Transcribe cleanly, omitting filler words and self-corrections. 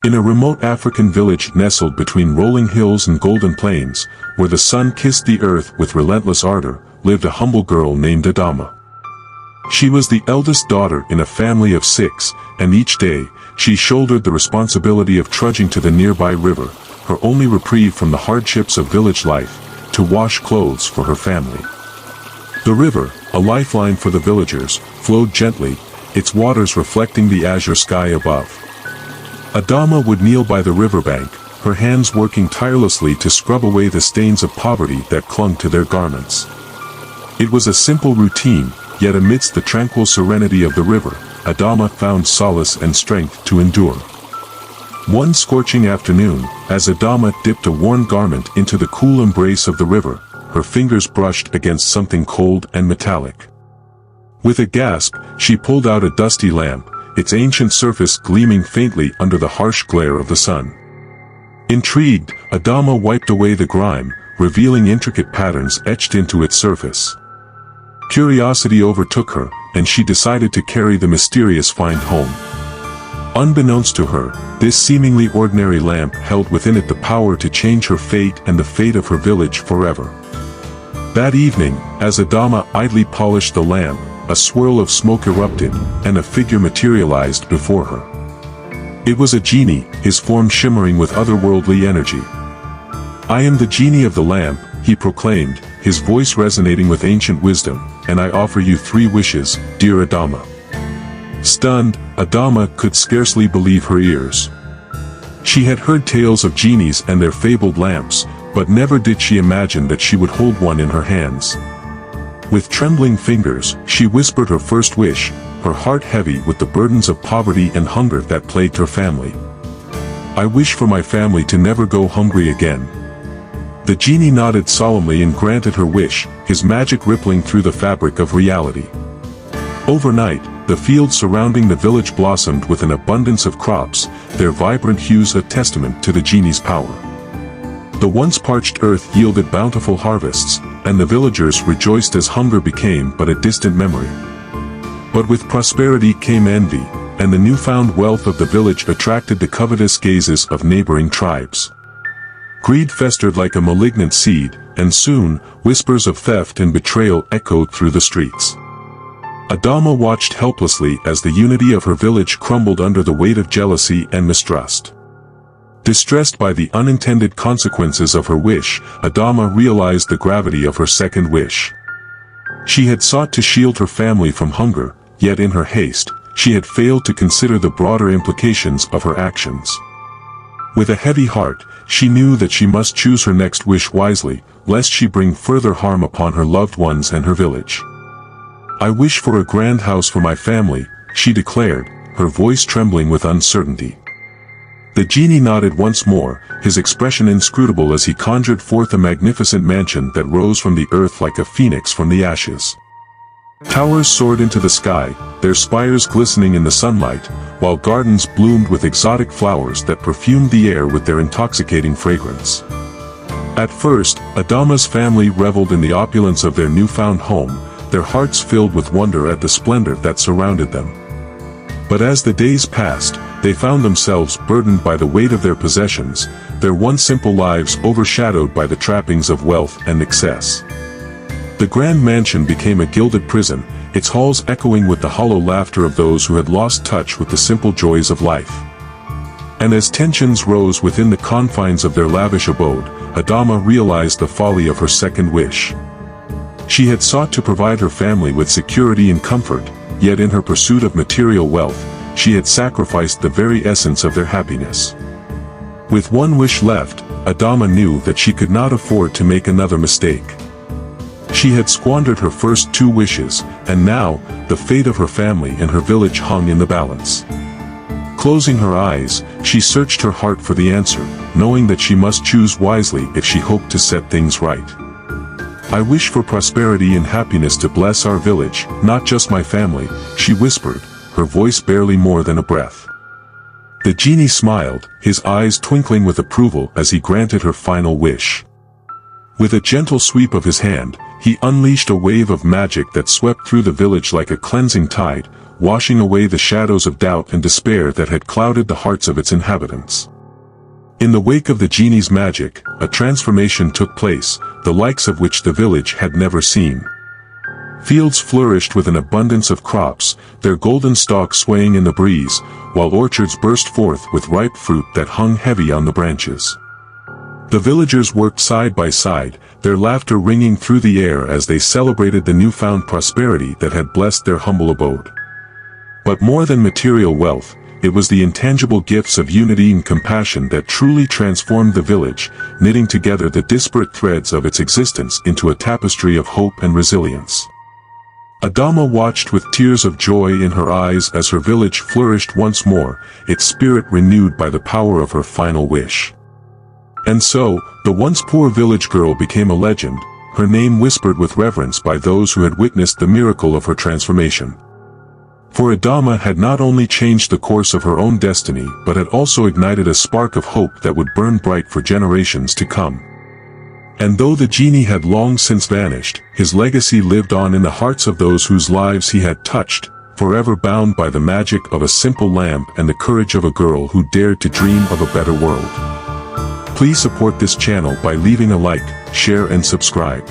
In a remote African village nestled between rolling hills and golden plains, where the sun kissed the earth with relentless ardor, lived a humble girl named Adama. She was the eldest daughter in a family of 6, and each day, she shouldered the responsibility of trudging to the nearby river, her only reprieve from the hardships of village life, to wash clothes for her family. The river, a lifeline for the villagers, flowed gently, its waters reflecting the azure sky above. Adama would kneel by the riverbank, her hands working tirelessly to scrub away the stains of poverty that clung to their garments. It was a simple routine, yet amidst the tranquil serenity of the river, Adama found solace and strength to endure. One scorching afternoon, as Adama dipped a worn garment into the cool embrace of the river, her fingers brushed against something cold and metallic. With a gasp, she pulled out a dusty lamp, its ancient surface gleaming faintly under the harsh glare of the sun. Intrigued, Adama wiped away the grime, revealing intricate patterns etched into its surface. Curiosity overtook her, and she decided to carry the mysterious find home. Unbeknownst to her, this seemingly ordinary lamp held within it the power to change her fate and the fate of her village forever. That evening, as Adama idly polished the lamp, a swirl of smoke erupted, and a figure materialized before her. It was a genie, his form shimmering with otherworldly energy. "I am the genie of the lamp," he proclaimed, his voice resonating with ancient wisdom, "and I offer you 3 wishes, dear Adama." Stunned, Adama could scarcely believe her ears. She had heard tales of genies and their fabled lamps, but never did she imagine that she would hold one in her hands. With trembling fingers, she whispered her first wish, her heart heavy with the burdens of poverty and hunger that plagued her family. "I wish for my family to never go hungry again." The genie nodded solemnly and granted her wish, his magic rippling through the fabric of reality. Overnight, the fields surrounding the village blossomed with an abundance of crops, their vibrant hues a testament to the genie's power. The once parched earth yielded bountiful harvests, and the villagers rejoiced as hunger became but a distant memory. But with prosperity came envy, and the newfound wealth of the village attracted the covetous gazes of neighboring tribes. Greed festered like a malignant seed, and soon, whispers of theft and betrayal echoed through the streets. Adama watched helplessly as the unity of her village crumbled under the weight of jealousy and mistrust. Distressed by the unintended consequences of her wish, Adama realized the gravity of her second wish. She had sought to shield her family from hunger, yet in her haste, she had failed to consider the broader implications of her actions. With a heavy heart, she knew that she must choose her next wish wisely, lest she bring further harm upon her loved ones and her village. "I wish for a grand house for my family," she declared, her voice trembling with uncertainty. The genie nodded once more, his expression inscrutable as he conjured forth a magnificent mansion that rose from the earth like a phoenix from the ashes. Towers soared into the sky, their spires glistening in the sunlight, while gardens bloomed with exotic flowers that perfumed the air with their intoxicating fragrance. At first, Adama's family reveled in the opulence of their newfound home, their hearts filled with wonder at the splendor that surrounded them. But as the days passed, they found themselves burdened by the weight of their possessions, their once simple lives overshadowed by the trappings of wealth and excess. The grand mansion became a gilded prison, its halls echoing with the hollow laughter of those who had lost touch with the simple joys of life. And as tensions rose within the confines of their lavish abode, Adama realized the folly of her second wish. She had sought to provide her family with security and comfort, yet in her pursuit of material wealth, she had sacrificed the very essence of their happiness. With one wish left, Adama knew that she could not afford to make another mistake. She had squandered her first 2 wishes, and now, the fate of her family and her village hung in the balance. Closing her eyes, she searched her heart for the answer, knowing that she must choose wisely if she hoped to set things right. "I wish for prosperity and happiness to bless our village, not just my family," she whispered, her voice barely more than a breath. The genie smiled, his eyes twinkling with approval as he granted her final wish. With a gentle sweep of his hand, he unleashed a wave of magic that swept through the village like a cleansing tide, washing away the shadows of doubt and despair that had clouded the hearts of its inhabitants. In the wake of the genie's magic, a transformation took place, the likes of which the village had never seen. Fields flourished with an abundance of crops, their golden stalks swaying in the breeze, while orchards burst forth with ripe fruit that hung heavy on the branches. The villagers worked side by side, their laughter ringing through the air as they celebrated the newfound prosperity that had blessed their humble abode. But more than material wealth, it was the intangible gifts of unity and compassion that truly transformed the village, knitting together the disparate threads of its existence into a tapestry of hope and resilience. Adama watched with tears of joy in her eyes as her village flourished once more, its spirit renewed by the power of her final wish. And so, the once poor village girl became a legend, her name whispered with reverence by those who had witnessed the miracle of her transformation. For Adama had not only changed the course of her own destiny but had also ignited a spark of hope that would burn bright for generations to come. And though the genie had long since vanished, his legacy lived on in the hearts of those whose lives he had touched, forever bound by the magic of a simple lamp and the courage of a girl who dared to dream of a better world. Please support this channel by leaving a like, share and subscribe.